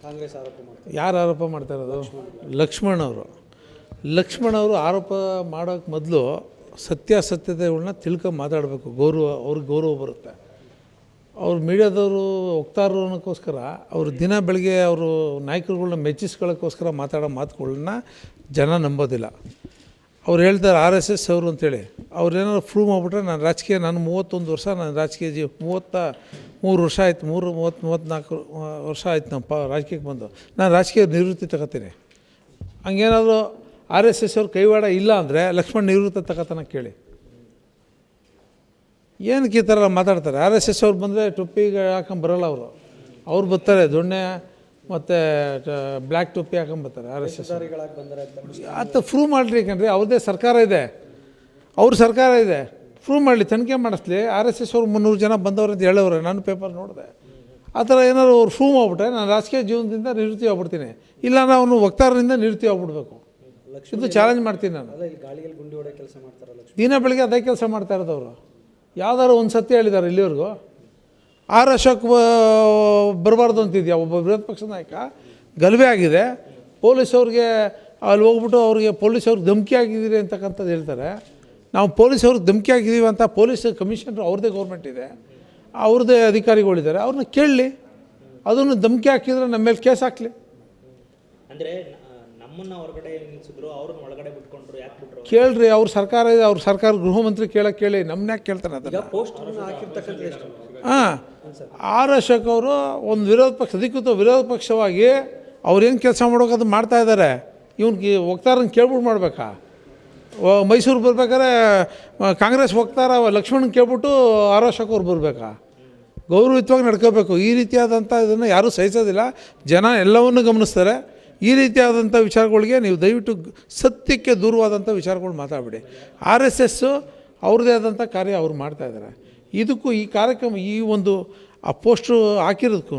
ಕಾಂಗ್ರೆಸ್ ಆರೋಪ ಮಾಡ್ತಾರೆ. ಯಾರು ಆರೋಪ ಮಾಡ್ತಾ ಇರೋದು? ಲಕ್ಷ್ಮಣ್ ಅವರು ಆರೋಪ ಮಾಡೋಕ್ಕೆ ಮೊದಲು ಸತ್ಯಾಸತ್ಯತೆಗಳನ್ನ ತಿಳ್ಕೊಂಡು ಮಾತಾಡಬೇಕು. ಅವ್ರಿಗೆ ಗೌರವ ಬರುತ್ತೆ. ಅವ್ರು ಮೀಡಿಯಾದವರು ವಕ್ತಾರರು ಅನ್ನೋಕ್ಕೋಸ್ಕರ ಅವರು ದಿನ ಬೆಳಗ್ಗೆ ಅವರು ನಾಯಕರುಗಳನ್ನ ಮೆಚ್ಚಿಸ್ಕೊಳ್ಳೋಕ್ಕೋಸ್ಕರ ಮಾತಾಡೋ ಮಾತುಗಳನ್ನ ಜನ ನಂಬೋದಿಲ್ಲ. ಅವ್ರು ಹೇಳ್ತಾರೆ RSS ಅವರು ಅಂತೇಳಿ. ಅವ್ರೇನಾದ್ರು ಪ್ರೂವ್ ಮಾಡಿಬಿಟ್ರೆ ನಾನು 31 ವರ್ಷ ನಾನು ರಾಜಕೀಯ 33 ವರ್ಷ ಆಯ್ತು, 34 ವರ್ಷ ಆಯ್ತು ನಮ್ಮ ರಾಜಕೀಯಕ್ಕೆ ಬಂದು. ನಾನು ರಾಜಕೀಯ ನಿವೃತ್ತಿ ತಗೋತೀನಿ. ಹಂಗೇನಾದರೂ RSS ಅವ್ರ ಕೈವಾಡ ಇಲ್ಲ ಅಂದರೆ ಲಕ್ಷ್ಮಣ್ ನಿವೃತ್ತಿ ತಗೋತಾನ ಕೇಳಿ. ಏನಕ್ಕೆ ಈ ಥರ ಮಾತಾಡ್ತಾರೆ? RSS ಅವ್ರು ಬಂದರೆ ಟೊಪ್ಪಿಗೆ ಹಾಕೊಂಡು ಬರೋಲ್ಲ. ಅವ್ರು ಬರ್ತಾರೆ ದೊಣ್ಣೆ ಮತ್ತು ಬ್ಲ್ಯಾಕ್ ಟೊಪ್ಪಿ ಹಾಕೊಂಬರ್ತಾರೆ. RSS ಅಂತ ಪ್ರೂವ್ ಮಾಡಿರಿ ಕಣ್ರಿ. ಅವ್ರದ್ದೇ ಸರ್ಕಾರ ಇದೆ, ಅವ್ರ ಸರ್ಕಾರ ಇದೆ. ಪ್ರೂವ್ ಮಾಡಲಿ, ತನಿಖೆ ಮಾಡಿಸ್ಲಿ. RSS ಅವ್ರು 300 ಜನ ಬಂದವ್ರು ಅಂತ ಹೇಳೋರೆ, ನಾನು ಪೇಪರ್ ನೋಡಿದೆ. ಆ ಥರ ಏನಾದ್ರು ಅವ್ರು ಪ್ರೂವ್ ಮಾಡಿಬಿಟ್ರೆ ನಾನು ರಾಜಕೀಯ ಜೀವನದಿಂದ ನಿವೃತ್ತಿ ಆಗ್ಬಿಡ್ತೀನಿ. ಇಲ್ಲ ನಾನು ವಕ್ತಾರರಿಂದ ನಿವೃತ್ತಿ ಆಗ್ಬಿಡ್ಬೇಕು. ಇದು ಚಾಲೆಂಜ್ ಮಾಡ್ತೀನಿ ನಾನು. ದಿನ ಬೆಳಗ್ಗೆ ಅದೇ ಕೆಲಸ ಮಾಡ್ತಾ ಇರೋದವರು. ಯಾವ್ದಾದ್ರು ಒಂದು ಸತ್ಯ ಹೇಳಿದ್ದಾರೆ ಇಲ್ಲಿವರೆಗೂ? ಆರ್ ಅಶೋಕ್ ಬರಬಾರ್ದು ಅಂತಿದ್ಯಾ? ಒಬ್ಬ ವಿರೋಧ ಪಕ್ಷದ ನಾಯಕ ಗಲಭೆ ಆಗಿದೆ, ಪೊಲೀಸವ್ರಿಗೆ ಅಲ್ಲಿ ಹೋಗ್ಬಿಟ್ಟು ಅವ್ರಿಗೆ ಪೊಲೀಸವ್ರಿಗೆ ಧಮಕಿ ಆಗಿದ್ದೀರಿ ಅಂತಕ್ಕಂಥದ್ದು ಹೇಳ್ತಾರೆ. ನಾವು ಪೊಲೀಸವ್ರಿಗೆ ಧಮಕಿ ಆಗಿದ್ದೀವಿ ಅಂತ ಪೊಲೀಸ್ ಕಮಿಷನರ್ ಅವ್ರದ್ದೇ ಗೌರ್ಮೆಂಟ್ ಇದೆ, ಅವ್ರದ್ದೇ ಅಧಿಕಾರಿಗಳಿದ್ದಾರೆ, ಅವ್ರನ್ನ ಕೇಳಲಿ. ಅದನ್ನು ಧಮಕಿ ಹಾಕಿದ್ರೆ ನಮ್ಮ ಮೇಲೆ ಕೇಸ್ ಹಾಕಲಿ. ಅಂದರೆ ನಮ್ಮನ್ನು ಹೊರಗಡೆ ನಿಲ್ಲಿಸಿದ್ರು, ಅವ್ರನ್ನ ಒಳಗಡೆ ಬಿಟ್ಕೊಂಡ್ರು, ಯಾಕೆ ಬಿಟ್ರು ಕೇಳ್ರಿ. ಅವ್ರ ಸರ್ಕಾರ ಇದೆ, ಅವ್ರ ಸರ್ಕಾರ ಗೃಹ ಮಂತ್ರಿ ಕೇಳಿ. ನಮ್ಮನ್ನ ಯಾಕೆ ಕೇಳ್ತಾನೆ ಅದನ್ನು? ಹಾಂ, ಆರ್ ಅಶೋಕ್ ಅವರು ಒಂದು ಅಧಿಕೃತ ವಿರೋಧ ಪಕ್ಷವಾಗಿ ಅವ್ರೇನು ಕೆಲಸ ಮಾಡೋಕೆ ಅದು ಮಾಡ್ತಾಯಿದ್ದಾರೆ. ಇವ್ನಿಗೆ ವಕ್ತಾರನ್ನ ಕೇಳ್ಬಿಟ್ಟು ಮಾಡಬೇಕಾ? ಮೈಸೂರು ಬರ್ಬೇಕಾದ್ರೆ ಕಾಂಗ್ರೆಸ್ ವಕ್ತಾರ ಲಕ್ಷ್ಮಣ್ ಕೇಳ್ಬಿಟ್ಟು ಆರ್ ಅಶೋಕ್ ಅವ್ರು ಬರಬೇಕಾ? ಗೌರವಯುತವಾಗಿ ನಡ್ಕೋಬೇಕು. ಈ ರೀತಿಯಾದಂಥ ಇದನ್ನು ಯಾರೂ ಸಹಿಸೋದಿಲ್ಲ. ಜನ ಎಲ್ಲವನ್ನೂ ಗಮನಿಸ್ತಾರೆ. ಈ ರೀತಿಯಾದಂಥ ವಿಚಾರಗಳಿಗೆ ನೀವು ದಯವಿಟ್ಟು ಸತ್ಯಕ್ಕೆ ದೂರವಾದಂಥ ವಿಚಾರಗಳು ಮಾತಾಡಬೇಡಿ. RSS ಅವ್ರದ್ದೇ ಆದಂಥ ಕಾರ್ಯ ಅವ್ರು ಮಾಡ್ತಾಯಿದ್ದಾರೆ. ಇದಕ್ಕೂ ಈ ಕಾರ್ಯಕ್ರಮ ಈ ಒಂದು ಆ ಪೋಸ್ಟ್ರು ಹಾಕಿರೋದಕ್ಕೂ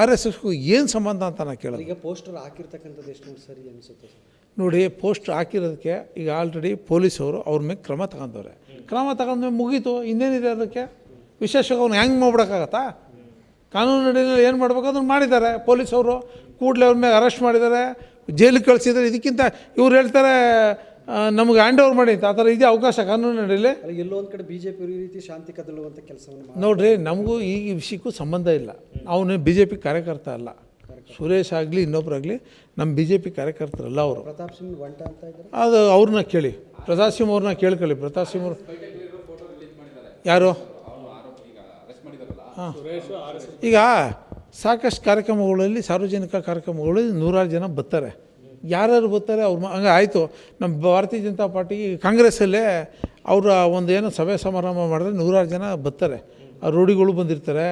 RSSಗೂ ಏನು ಸಂಬಂಧ ಅಂತ ನಾನು ಕೇಳೋದು. ಈಗ ಪೋಸ್ಟರ್ ಹಾಕಿರ್ತಕ್ಕಂಥದ್ದು ಎಷ್ಟು ಸರಿ ಅನಿಸುತ್ತೆ ನೋಡಿ? ಪೋಸ್ಟ್ ಹಾಕಿರೋದಕ್ಕೆ ಈಗ ಆಲ್ರೆಡಿ ಪೊಲೀಸವರು ಅವ್ರ ಮೇಲೆ ಕ್ರಮ ತಗೊಂಡವ್ರೆ. ಕ್ರಮ ತಗೊಂಡ್ಮೇಲೆ ಮುಗೀತು. ಇನ್ನೇನಿದೆ ಅದಕ್ಕೆ ವಿಶೇಷವಾಗಿ ಅವ್ನು ಹೆಂಗೆ ಮಾಡ್ಬಿಡೋಕ್ಕಾಗತ್ತಾ? ಕಾನೂನು ನಡಿನಲ್ಲಿ ಏನು ಮಾಡಬೇಕು ಅದನ್ನು ಮಾಡಿದ್ದಾರೆ ಪೊಲೀಸವರು. ಕೂಡಲೇ ಅವ್ರ ಮೇಲೆ ಅರೆಸ್ಟ್ ಮಾಡಿದ್ದಾರೆ, ಜೈಲಿಗೆ ಕಳಿಸಿದ್ದಾರೆ. ಇದಕ್ಕಿಂತ ಇವ್ರು ಹೇಳ್ತಾರೆ ನಮಗೆ ಹ್ಯಾಂಡ್ ಓವರ್ ಮಾಡಿ ಅಂತ. ಆ ಥರ ಇದೆ ಅವಕಾಶ ಕಾನೂನು ನಡೀಲಿ? ಎಲ್ಲೋ ಒಂದು ಕಡೆ BJP ಈ ರೀತಿ ಶಾಂತಿ ಕದಲುವಂಥ ಕೆಲಸವನ್ನು ನೋಡ್ರಿ, ನಮಗೂ ಈ ವಿಷಯಕ್ಕೂ ಸಂಬಂಧ ಇಲ್ಲ. ಅವನು BJP ಕಾರ್ಯಕರ್ತ ಅಲ್ಲ. ಸುರೇಶ್ ಆಗಲಿ ಇನ್ನೊಬ್ಬರಾಗಲಿ ನಮ್ಮ BJP ಕಾರ್ಯಕರ್ತರಲ್ಲ ಅವರು. ಪ್ರತಾಪ್ ಸಿಂಗ್ ವಂಟ ಅಂತ ಇದ್ದಾರೆ. ಅದು ಅವ್ರನ್ನ ಕೇಳಿ, ಪ್ರತಾಪ್ ಸಿಂಗ್ ಅವ್ರನ್ನ ಕೇಳ್ಕೊಳ್ಳಿ. ಪ್ರತಾಪ್ ಸಿಂಗ್ ಅವರು ಯಾರು? ಹಾಂ, ಈಗ ಸಾಕಷ್ಟು ಕಾರ್ಯಕ್ರಮಗಳಲ್ಲಿ, ಸಾರ್ವಜನಿಕ ಕಾರ್ಯಕ್ರಮಗಳಲ್ಲಿ 100 ಜನ ಬರ್ತಾರೆ. ಯಾರ್ಯಾರು ಬರ್ತಾರೆ ಅವ್ರು ಹಂಗೆ ಆಯಿತು. ನಮ್ಮ ಭಾರತೀಯ ಜನತಾ ಪಾರ್ಟಿ ಕಾಂಗ್ರೆಸ್ಸಲ್ಲೇ ಅವರ ಒಂದು ಏನೋ ಸಭೆ ಸಮಾರಂಭ ಮಾಡಿದ್ರೆ 100 ಜನ ಬರ್ತಾರೆ. ರೂಢಿಗಳು ಬಂದಿರ್ತಾರೆ,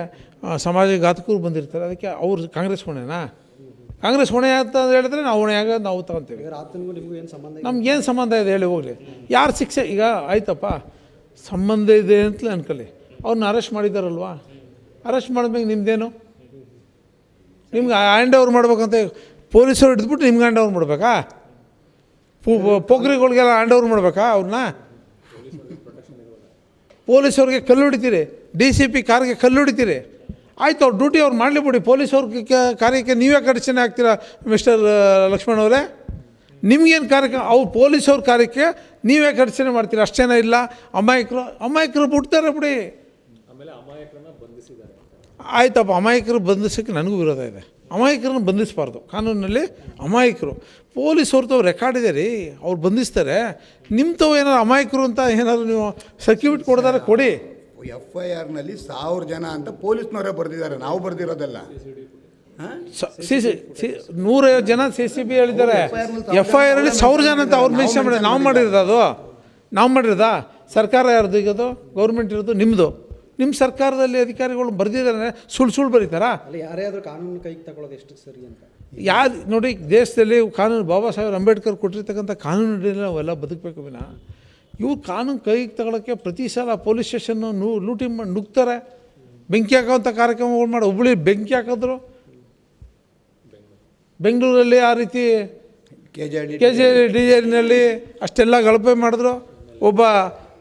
ಸಮಾಜ ಘಾತಕರು ಬಂದಿರ್ತಾರೆ. ಅದಕ್ಕೆ ಅವ್ರು ಕಾಂಗ್ರೆಸ್ ಹೊಣೆನಾ? ಕಾಂಗ್ರೆಸ್ ಹೊಣೆ ಅಂತ ಹೇಳಿದ್ರೆ ನಾವು ಹೊಣೆಯಾಗ ನಾವು ತಗೊತೀವಿ. ನಮ್ಗೇನು ಸಂಬಂಧ ಇದೆ ಹೇಳಿ ಹೋಗಲಿ. ಯಾರು ಶಿಕ್ಷೆ? ಈಗ ಆಯ್ತಪ್ಪ, ಸಂಬಂಧ ಇದೆ ಅಂತಲೇ ಅನ್ಕೊಳ್ಳಿ. ಅವ್ರನ್ನ ಅರೆಸ್ಟ್ ಮಾಡಿದ್ದಾರಲ್ವಾ? ಅರೆಸ್ಟ್ ಮಾಡಿದ್ಮೇಲೆ ನಿಮ್ಮದೇನು? ನಿಮ್ಗೆ ಹ್ಯಾಂಡ್ ಓವರ್ ಮಾಡ್ಬೇಕಂತ ಪೊಲೀಸರು ಹಿಡಿದ್ಬಿಟ್ಟು ನಿಮ್ಗೆ ಹ್ಯಾಂಡ್ ಓವರ್ ಮಾಡಬೇಕಾ? ಪೋಖ್ರಿಗಳಿಗೆಲ್ಲ ಹ್ಯಾಂಡ್ ಓವರ್ ಮಾಡಬೇಕಾ ಅವ್ರನ್ನ? ಪೊಲೀಸವ್ರಿಗೆ ಕಲ್ಲು ಹೊಡಿತೀರಿ, DCP ಕಾರ್ಗೆ ಕಲ್ಲು ಹೊಡಿತೀರಿ. ಆಯಿತು, ಅವ್ರ ಡ್ಯೂಟಿ ಅವ್ರು ಮಾಡಲಿ ಬಿಡಿ. ಪೊಲೀಸವ್ರ ಕಾರ್ಯಕ್ಕೆ ನೀವೇ ಅಡಚಣೆ ಆಗ್ತೀರಾ ಮಿಸ್ಟರ್ ಲಕ್ಷ್ಮಣ್ ಅವರೇ? ನಿಮ್ಗೇನು ಕಾರ್ಯಕ್ರಮ? ಅವ್ರು ಪೊಲೀಸವ್ರ ಕಾರ್ಯಕ್ಕೆ ನೀವೇ ಅಡಚಣೆ ಮಾಡ್ತೀರಾ? ಅಷ್ಟೇನ ಇಲ್ಲ? ಅಮಾಯಕರು ಬಿಡ್ತಾರೆ ಬಿಡಿ. ಆಯ್ತಪ್ಪ, ಅಮಾಯಕರು ಬಂಧಿಸೋಕ್ಕೆ ನನಗೂ ವಿರೋಧ ಇದೆ. ಅಮಾಯಕರನ್ನು ಬಂಧಿಸಬಾರ್ದು ಕಾನೂನಲ್ಲಿ. ಅಮಾಯಕರು ಪೊಲೀಸವ್ರದ್ದು ರೆಕಾರ್ಡ್ ಇದೆ ರೀ, ಅವ್ರು ಬಂಧಿಸ್ತಾರೆ. ನಿಮ್ಮತವು ಏನಾದ್ರು ಅಮಾಯಕರು ಅಂತ ಏನಾದ್ರು ನೀವು ಸರ್ಟಿಫಿಕೇಟ್ ಕೊಡ್ತಾರೆ ಕೊಡಿ. FIRನಲ್ಲಿ 1000 ಜನ ಅಂತ ಪೊಲೀಸ್ನವರೇ ಬರೆದಿದ್ದಾರೆ, ನಾವು ಬರೆದಿರೋದಲ್ಲ. 150 ಜನ CCB ಹೇಳಿದ್ದಾರೆ. FIRಲ್ಲಿ 1000 ಜನ ಅಂತ ಅವ್ರು ಮೆನ್ಷನ್ ಮಾಡಿ ನಾವು ಮಾಡಿರೋದು. ಅದು ನಾವು ಮಾಡಿರೋದಾ? ಸರ್ಕಾರ ಯಾರ್ದು ಈಗದು? ಗೌರ್ಮೆಂಟ್ ಇರೋದು ನಿಮ್ಮದು. ನಿಮ್ಮ ಸರ್ಕಾರದಲ್ಲಿ ಅಧಿಕಾರಿಗಳು ಬರೆದಿದ್ದಾರೆ, ಸುಳ್ಳು ಬರೀತಾರಾ? ಯಾರ್ಯಾದ್ರೂ ಕಾನೂನು ಕೈಗೆ ತಗೊಳ್ಳೋದು ಎಷ್ಟು ಸರಿ ಅಂತ ಯಾರು ನೋಡಿ? ದೇಶದಲ್ಲಿ ಕಾನೂನು ಬಾಬಾ ಸಾಹೇಬ್ ಅಂಬೇಡ್ಕರ್ ಕೊಟ್ಟಿರ್ತಕ್ಕಂಥ ಕಾನೂನು ನಡೀಲಿ ನಾವೆಲ್ಲ ಬದುಕಬೇಕು ವಿನ ಇವ್ರು ಕಾನೂನು ಕೈಗೆ ತಗೊಳ್ಳೋಕ್ಕೆ ಪ್ರತಿ ಸಲ ಪೊಲೀಸ್ ಸ್ಟೇಷನ್ನು ಲೂಟಿ ಮಾಡಿ ನುಗ್ತಾರೆ. ಬೆಂಕಿ ಹಾಕೋವಂಥ ಕಾರ್ಯಕ್ರಮಗಳು ಮಾಡಿ ಹುಬ್ಬಳ್ಳಿ ಬೆಂಕಿ ಹಾಕಿದ್ರು. ಬೆಂಗಳೂರಲ್ಲಿ ಆ ರೀತಿ KJDನಲ್ಲಿ ಅಷ್ಟೆಲ್ಲ ಗಲಭೆ ಮಾಡಿದ್ರು. ಒಬ್ಬ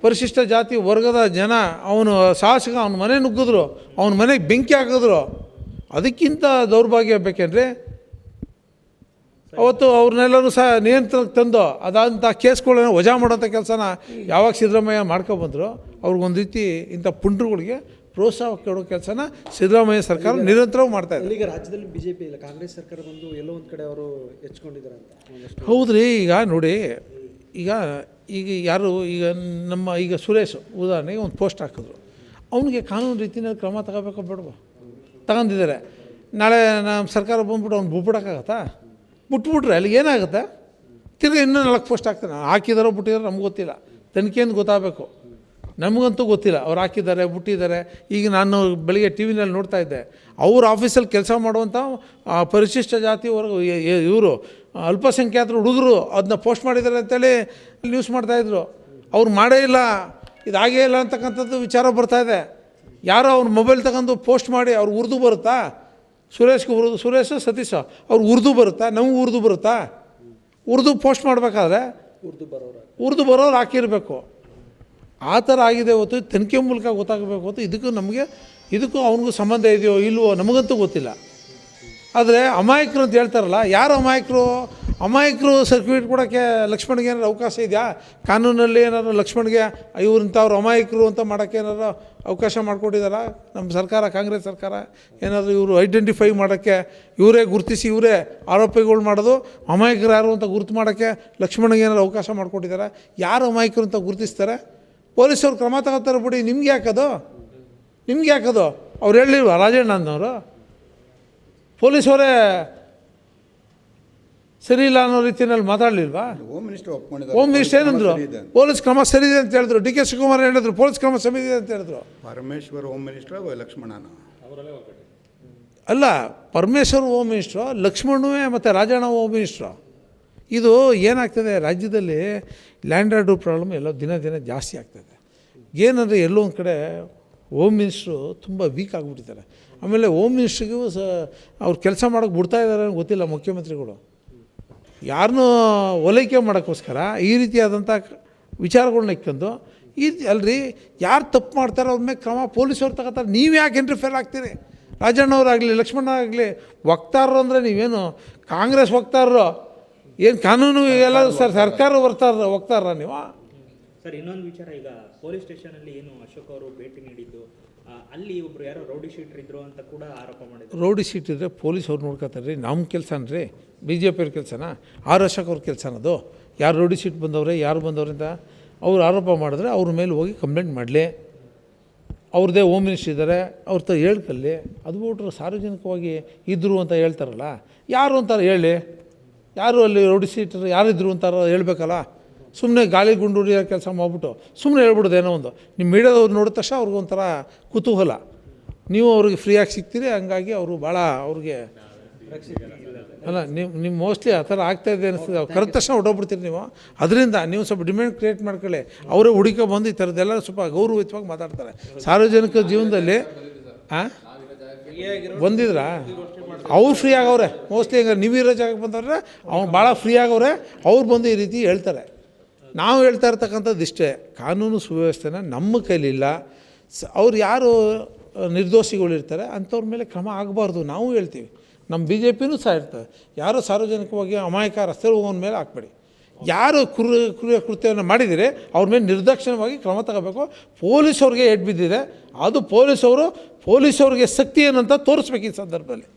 ಪರಿಶಿಷ್ಟ ಜಾತಿ ವರ್ಗದ ಜನ ಅವನು ಶಾಸಕ ಅವನ ಮನೆ ನುಗ್ಗಿದ್ರು, ಅವನ ಮನೆಗೆ ಬೆಂಕಿ ಹಾಕಿದ್ರು. ಅದಕ್ಕಿಂತ ದೌರ್ಭಾಗ್ಯ ಬೇಕೇನ್ರಿ? ಅವತ್ತು ಅವ್ರನ್ನೆಲ್ಲರೂ ಸಹ ನಿಯಂತ್ರಣಕ್ಕೆ ತಂದು ಅದಂಥ ಕೇಸ್ಗಳನ್ನ ವಜಾ ಮಾಡೋಂಥ ಕೆಲಸನ ಯಾವಾಗ ಸಿದ್ದರಾಮಯ್ಯ ಮಾಡ್ಕೊಬಂದ್ರು ಅವ್ರಿಗೊಂದು ರೀತಿ ಇಂಥ ಪುಂಡ್ರುಗಳಿಗೆ ಪ್ರೋತ್ಸಾಹ ಕೊಡೋ ಕೆಲಸನ ಸಿದ್ದರಾಮಯ್ಯ ಸರ್ಕಾರ ನಿರಂತರವಾಗಿ ಮಾಡ್ತಾ ಇದೆ. ಈಗ ರಾಜ್ಯದಲ್ಲಿ ಬಿಜೆಪಿ ಇಲ್ಲ, ಕಾಂಗ್ರೆಸ್ ಸರ್ಕಾರ ಬಂದು ಎಲ್ಲೋ ಒಂದು ಕಡೆ ಅವರು ಹೆಚ್ಕೊಂಡಿದ್ದಾರೆ ಅಂತ ಒಂದಷ್ಟು. ಹೌದ್ರಿ, ಈಗ ನೋಡಿ, ಈಗ ಈಗ ಯಾರು ಈಗ ನಮ್ಮ ಈಗ ಸುರೇಶ್ ಉದಾಹರಣೆಗೆ ಒಂದು ಪೋಸ್ಟ್ ಹಾಕಿದ್ರು, ಅವನಿಗೆ ಕಾನೂನು ರೀತಿಯಲ್ಲಿ ಕ್ರಮ ತಗೋಬೇಕು ಬೇಡವಾ? ತಗೊಂಡಿದ್ದಾರೆ. ನಾಳೆ ನಮ್ಮ ಸರ್ಕಾರ ಬಂದ್ಬಿಟ್ಟು ಅವ್ನು ಬಿಟ್ಬಿಡೋಕ್ಕಾಗತ್ತಾ? ಬಿಟ್ಬಿಟ್ರೆ ಅಲ್ಲಿಗೆ ಏನಾಗುತ್ತೆ? ತಿರ್ಗಿ ಇನ್ನೂ 4 ಪೋಸ್ಟ್ ಹಾಕ್ತಾನೆ. ಹಾಕಿದಾರೋ ಬಿಟ್ಟಿದಾರೋ ನಮ್ಗೆ ಗೊತ್ತಿಲ್ಲ, ತನಿಖೆಯಿಂದ ಗೊತ್ತಾಗಬೇಕು. ನಮಗಂತೂ ಗೊತ್ತಿಲ್ಲ ಅವ್ರು ಹಾಕಿದ್ದಾರೆ ಬಿಟ್ಟಿದ್ದಾರೆ. ಈಗ ನಾನು ಬೆಳಿಗ್ಗೆ ಟಿ ವಿನಲ್ಲಿ ನೋಡ್ತಾ ಇದ್ದೆ, ಅವ್ರ ಆಫೀಸಲ್ಲಿ ಕೆಲಸ ಮಾಡುವಂಥ ಪರಿಶಿಷ್ಟ ಜಾತಿ ವರ್ಗ ಇವರು ಅಲ್ಪಸಂಖ್ಯಾತರು ಹುಡುಗರು ಅದನ್ನ ಪೋಸ್ಟ್ ಮಾಡಿದ್ದಾರೆ ಅಂತೇಳಿ ನ್ಯೂಸ್ ಮಾಡ್ತಾಯಿದ್ರು. ಅವ್ರು ಮಾಡೇ ಇಲ್ಲ, ಇದಾಗೇ ಇಲ್ಲ ಅಂತಕ್ಕಂಥದ್ದು ವಿಚಾರ ಬರ್ತಾಯಿದೆ. ಯಾರೋ ಅವ್ರ ಮೊಬೈಲ್ ತಗೊಂಡು ಪೋಸ್ಟ್ ಮಾಡಿ ಅವ್ರು ಉರ್ದು ಬರುತ್ತಾ? ಸುರೇಶ್ ಸತೀಶ ಅವ್ರು ಉರ್ದು ಬರುತ್ತಾ? ನಮಗೂ ಉರ್ದು ಬರುತ್ತಾ? ಉರ್ದು ಪೋಸ್ಟ್ ಮಾಡಬೇಕಾದ್ರೆ ಉರ್ದು ಬರೋರು ಹಾಕಿರಬೇಕು. ಆ ಥರ ಆಗಿದೆ. ಹೊತ್ತು ತನಿಖೆ ಮೂಲಕ ಗೊತ್ತಾಗಬೇಕು ಹೊತ್ತು ಇದಕ್ಕೂ ಅವನಿಗೂ ಸಂಬಂಧ ಇದೆಯೋ ಇಲ್ವೋ ನಮಗಂತೂ ಗೊತ್ತಿಲ್ಲ. ಆದರೆ ಅಮಾಯಕರು ಅಂತ ಹೇಳ್ತಾರಲ್ಲ, ಯಾರು ಅಮಾಯಕರು ಸರ್ಟಿಫಿಕೇಟ್ ಕೊಡೋಕ್ಕೆ ಲಕ್ಷ್ಮಣ್ಗೆ ಏನಾದ್ರು ಅವಕಾಶ ಇದೆಯಾ? ಕಾನೂನಲ್ಲಿ ಏನಾದ್ರು ಲಕ್ಷ್ಮಣ್ಗೆ ಇವ್ರಂಥವ್ರು ಅಮಾಯಕರು ಅಂತ ಮಾಡೋಕ್ಕೆ ಏನಾದ್ರು ಅವಕಾಶ ಮಾಡಿಕೊಟ್ಟಿದ್ದಾರ ನಮ್ಮ ಸರ್ಕಾರ, ಕಾಂಗ್ರೆಸ್ ಸರ್ಕಾರ? ಏನಾದರೂ ಇವರು ಐಡೆಂಟಿಫೈ ಮಾಡೋಕ್ಕೆ, ಇವರೇ ಗುರುತಿಸಿ ಇವರೇ ಆರೋಪಿಗಳು ಮಾಡೋದು, ಅಮಾಯಕರು ಯಾರು ಅಂತ ಗುರುತು ಮಾಡೋಕ್ಕೆ ಲಕ್ಷ್ಮಣ್ಗೆ ಏನಾದ್ರು ಅವಕಾಶ ಮಾಡಿಕೊಟ್ಟಿದ್ದಾರೆ? ಯಾರು ಅಮಾಯಕರು ಅಂತ ಗುರುತಿಸ್ತಾರೆ? ಪೊಲೀಸವ್ರು ಕ್ರಮ ತಗೋತಾರೆ ಬಿಡಿ. ನಿಮ್ಗೆ ಯಾಕದು? ಅವ್ರು ಹೇಳಿಲ್ವ ರಾಜಣ್ಣ ಅನ್ನೋರು? ಪೊಲೀಸವರೇ ಸರಿ ಇಲ್ಲ ಅನ್ನೋ ರೀತಿಯಲ್ಲಿ ಮಾತಾಡಲಿಲ್ವಾ? ಹೋಮ್ ಮಿನಿಸ್ಟರ್ ಏನಂದ್ರು? ಪೊಲೀಸ್ ಕ್ರಮ ಸರಿ ಇದೆ ಅಂತ ಹೇಳಿದ್ರು. ಡಿ ಕೆ ಶಿವಕುಮಾರ್ ಹೇಳಿದ್ರು ಪೊಲೀಸ್ ಕ್ರಮ ಸರಿ ಇದೆ ಅಂತ ಹೇಳಿದ್ರು. ಪರಮೇಶ್ವರ್ ಹೋಮ್ ಮಿನಿಸ್ಟರ್, ಲಕ್ಷ್ಮಣನ ಅಲ್ಲ, ಪರಮೇಶ್ವರ್ ಹೋಮ್ ಮಿನಿಸ್ಟ್ರು, ಲಕ್ಷ್ಮಣವೇ ಮತ್ತು ರಾಜಣ್ಣ ಹೋಮ್ ಮಿನಿಸ್ಟ್ರು. ಇದು ಏನಾಗ್ತದೆ ರಾಜ್ಯದಲ್ಲಿ ಲ್ಯಾಂಡ್ ಆರ್ಡರ್ ಪ್ರಾಬ್ಲಮ್ ಎಲ್ಲ ದಿನ ಜಾಸ್ತಿ ಆಗ್ತದೆ. ಏನಂದರೆ ಎಲ್ಲೋ ಒಂದು ಕಡೆ ಹೋಮ್ ಮಿನಿಸ್ಟ್ರು ತುಂಬ ವೀಕ್ ಆಗಿಬಿಟ್ಟಿದ್ದಾರೆ. ಆಮೇಲೆ ಹೋಮ್ ಮಿನಿಸ್ಟ್ರಿಗೂ ಅವ್ರು ಕೆಲಸ ಮಾಡೋಕ್ಕೆ ಬಿಡ್ತಾ ಇದ್ದಾರೆ ಗೊತ್ತಿಲ್ಲ ಮುಖ್ಯಮಂತ್ರಿಗಳು. ಯಾರನ್ನೂ ಓಲೈಕೆ ಮಾಡೋಕ್ಕೋಸ್ಕರ ಈ ರೀತಿಯಾದಂಥ ವಿಚಾರಗಳನ್ನ ಇಟ್ಕೊಂಡು ಅಲ್ರಿ, ಯಾರು ತಪ್ಪು ಮಾಡ್ತಾರೆ ಅವ್ರ ಮೇಲೆ ಕ್ರಮ ಪೊಲೀಸವ್ರು ತಗೋತಾರೆ. ನೀವು ಯಾಕೆ ಇಂಟರ್ಫೇರ್ ಆಗ್ತೀರಿ? ರಾಜಣ್ಣವರಾಗಲಿ ಲಕ್ಷ್ಮಣ ಆಗಲಿ ವಕ್ತಾರರು ಅಂದರೆ ನೀವೇನು ಕಾಂಗ್ರೆಸ್ ವಕ್ತಾರರು? ಏನು ಕಾನೂನು ಎಲ್ಲ ಸರ್ಕಾರ ವಕ್ತಾರ ನೀವು? ಸರ್, ಇನ್ನೊಂದು ವಿಚಾರ, ಈಗ ಪೊಲೀಸ್ ಸ್ಟೇಷನಲ್ಲಿ ಏನು ಅಶೋಕ್ ಅವರು ಭೇಟಿ ನೀಡಿದ್ದು, ಅಲ್ಲಿ ಒಬ್ರು ಯಾರೋ ರೌಡಿ ಶೀಟರ್ ಇದ್ರು ಅಂತ ಕೂಡ ಆರೋಪ ಮಾಡಿದ್ರು. ರೌಡಿ ಶೀಟ್ ಇದ್ದರೆ ಪೊಲೀಸ್ ಅವ್ರು ನೋಡ್ಕೊತಾರೆ ರೀ. ನಮ್ಮ ಕೆಲಸನ್ರಿ, ಬಿ ಜೆ ಪಿಯವ್ರ ಕೆಲಸನ? ಅಶೋಕ್ ಅವ್ರ ಕೆಲಸನದು? ಯಾರು ರೌಡಿ ಶೀಟ್ ಬಂದವ್ರೆ, ಯಾರು ಬಂದವ್ರಿಂದ ಅವ್ರು ಆರೋಪ ಮಾಡಿದ್ರೆ ಅವ್ರ ಮೇಲೆ ಹೋಗಿ ಕಂಪ್ಲೇಂಟ್ ಮಾಡಲಿ. ಅವ್ರದ್ದೇ ಹೋಮ್ ಮಿನಿಸ್ಟ್ರ್ ಇದ್ದಾರೆ, ಅವ್ರ ತ ಹೇಳ್ಕಲ್ಲಿ. ಅದು ಬಿಟ್ರೆ ಸಾರ್ವಜನಿಕವಾಗಿ ಇದ್ದರು ಅಂತ ಹೇಳ್ತಾರಲ್ಲ, ಯಾರು ಅಂತಾರೆ ಹೇಳಿ? ಯಾರು ಅಲ್ಲಿ ರೌಡಿ ಶೀಟರ್ ಯಾರಿದ್ರು ಅಂತಾರ ಹೇಳ್ಬೇಕಲ್ಲ. ಸುಮ್ಮನೆ ಗಾಳಿ ಗುಂಡೂರಿಯೋ ಕೆಲಸ ಮಾಡಿಬಿಟ್ಟು ಸುಮ್ಮನೆ ಹೇಳ್ಬಿಡೋದು ಏನೋ ಒಂದು. ನಿಮ್ಮ ಮೀಡಿಯಾದವ್ರು ನೋಡಿದ ತಕ್ಷಣ ಅವ್ರಿಗೊಂಥರ ಕುತೂಹಲ, ನೀವು ಅವ್ರಿಗೆ ಫ್ರೀಯಾಗಿ ಸಿಗ್ತೀರಿ, ಹಂಗಾಗಿ ಅವರು ಭಾಳ ಅವ್ರಿಗೆ ಅಲ್ಲ, ನೀವು ಮೋಸ್ಟ್ಲಿ ಆ ಥರ ಆಗ್ತಾಯಿದೆ ಅನಿಸ್ತದೆ. ಅವ್ರು ಕರೆದ ತಕ್ಷಣ ಹೊಟ್ಟೋಗ್ಬಿಡ್ತೀರಿ ನೀವು. ಅದರಿಂದ ನೀವು ಸ್ವಲ್ಪ ಡಿಮ್ಯಾಂಡ್ ಕ್ರಿಯೇಟ್ ಮಾಡ್ಕೊಳ್ಳಿ. ಅವರೇ ಹುಡುಕ ಬಂದು ಈ ಥರದ್ದೆಲ್ಲ ಸ್ವಲ್ಪ ಗೌರವಯುತವಾಗಿ ಮಾತಾಡ್ತಾರೆ. ಸಾರ್ವಜನಿಕ ಜೀವನದಲ್ಲಿ ಬಂದಿದ್ರಾ ಅವ್ರು ಫ್ರೀ ಆಗವ್ರೆ ಮೋಸ್ಟ್ಲಿ. ಈಗ ನೀವಿರೋ ಜಾಗಕ್ಕೆ ಬಂದವ್ರೆ ಅವ್ನು ಭಾಳ ಫ್ರೀ ಆಗವ್ರೆ. ಅವ್ರು ಬಂದು ಈ ರೀತಿ ಹೇಳ್ತಾರೆ. ನಾವು ಹೇಳ್ತಾ ಇರ್ತಕ್ಕಂಥದ್ದು ಇಷ್ಟೇ, ಕಾನೂನು ಸುವ್ಯವಸ್ಥೆನ ನಮ್ಮ ಕೈಲಿಲ್ಲ. ಅವ್ರು ಯಾರು ನಿರ್ದೋಷಿಗಳಿರ್ತಾರೆ ಅಂಥವ್ರ ಮೇಲೆ ಕ್ರಮ ಆಗಬಾರ್ದು ನಾವು ಹೇಳ್ತೀವಿ. ನಮ್ಮ ಬಿ ಜೆ ಪಿನೂ ಸಹ ಇರ್ತದೆ. ಯಾರೋ ಸಾರ್ವಜನಿಕವಾಗಿ ಅಮಾಯಕ ರಸ್ತೆ ಹೋಗೋನ ಮೇಲೆ ಹಾಕ್ಬೇಡಿ. ಯಾರು ಕೃತ್ಯವನ್ನು ಮಾಡಿದರೆ ಅವ್ರ ಮೇಲೆ ನಿರ್ದಾಕ್ಷಿಣ್ಯವಾಗಿ ಕ್ರಮ ತಗೋಬೇಕು. ಪೊಲೀಸವ್ರಿಗೆ ಏಟ್ ಬಿದ್ದಿದೆ, ಅದು ಪೊಲೀಸವ್ರಿಗೆ ಶಕ್ತಿ ಏನಂತ ತೋರಿಸ್ಬೇಕು ಈ ಸಂದರ್ಭದಲ್ಲಿ.